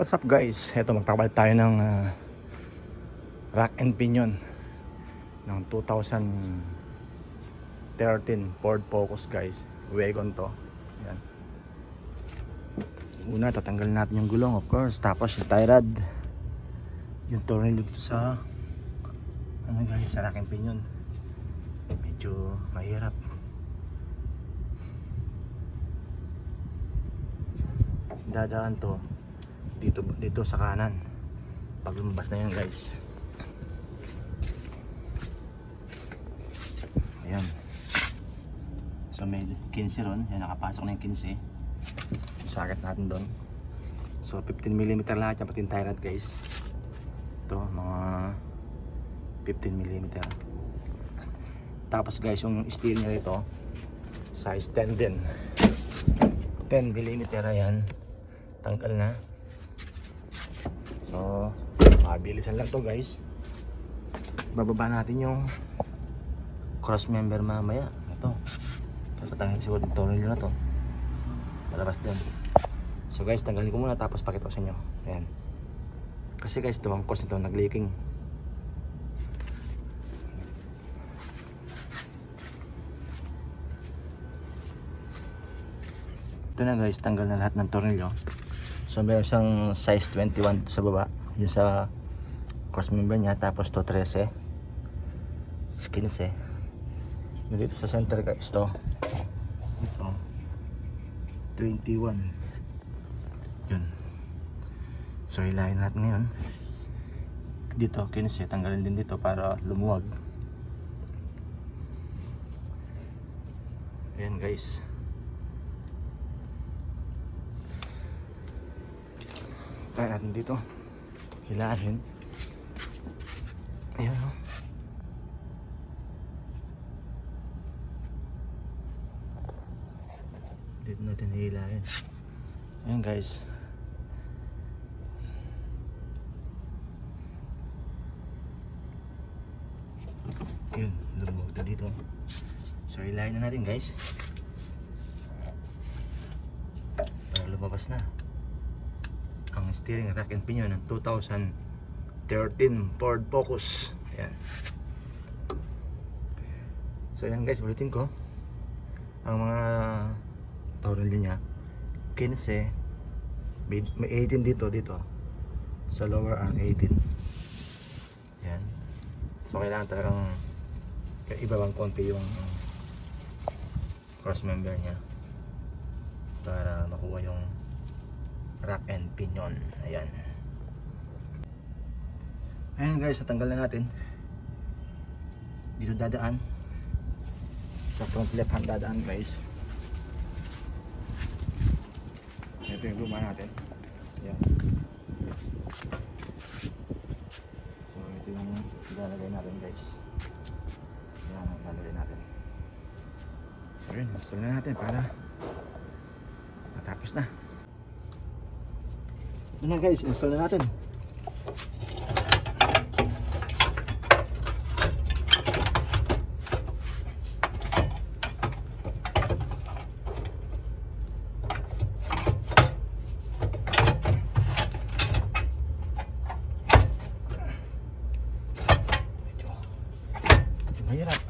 What's up guys? Ito magpapalit tayo ng rack and pinion ng 2013 Ford Focus guys. Wagon to. Yan. Una tatanggalin natin yung gulong of course. Tapos yung tie rod. Yung tornilyo dito sa ano guys, sa rack and pinion. Medyo mahirap. Dadaan to dito sa kanan pag lumabas na yan guys. Ayan, so may 15 ron. Yan, nakapasok na yung 15 yung socket natin doon. So 15mm lahat yan, pati yung tie rod guys. Ito mga 15mm. Tapos guys, yung steering niya ito size 10 din, 10mm. Ayan, tanggal na. So, mabilisan lang to guys. Bababa natin yung cross member mamaya. Ito, tatanggalin siguro yung tornilyo na to, palabas din. So guys, tanggalin ko muna tapos pakita ko sa inyo. Ayan, kasi guys, ito ang cause nito, nag-leaking. Ito na guys, tanggal na lahat ng tornilyo. So meron siyang size 21 sa baba, yung sa cross member niya. Tapos to 13, 15. Dito sa center guys, ito 21. Yun. So hilahin natin ngayon. Dito 15, tanggalin din dito para lumuwag. Ayan guys. Tayo natin dito, hilahin. Ayan o. Dito natin hilahin. Ayan guys. Ayan, lumog na dito. So hilahin na natin guys para lumabas na ang steering rack and pinion ng 2013 Ford Focus. Ayan. So ayan guys, ulitin ko. Ang mga tornilyo niya 15, may 18 dito sa lower arm, 18. Ayan. So kailangan talagang ibabang konti yung cross member niya para makuha yung rack and pinion. Ayan. Ayan guys, natanggal na natin. Dito dadaan sa front left hand dadaan guys. Ito yung luma natin. Ayan. So ito yung ilalagay natin guys. Ayan ang ilalagay natin. So yun, install na natin para matapos na. Ito na guys, install na natin. Medyo mahirap.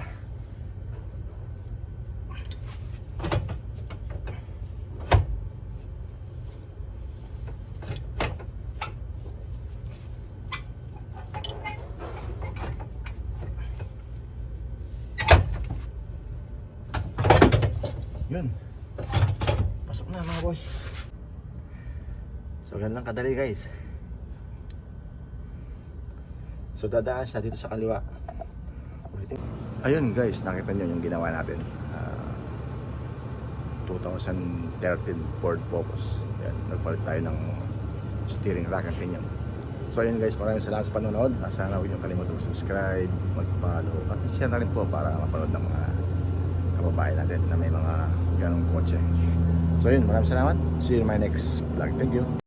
Yun, pasok na mga boss. So ganun lang kadali guys. So dadaan siya dito sa kaliwa. Ayun guys, nakita nyo yung ginawa natin. 2013 Ford Focus. Yan, nagpalit tayo ng steering rack and pinion. So ayun guys, maraming salamat sa panonood. Sana huwag nyo kalimutan mag-subscribe, mag-follow, at share na rin po para mapanood ng mga kababae natin na may mga ganong kotse. So yun, maraming salamat. See you in my next vlog. Thank you.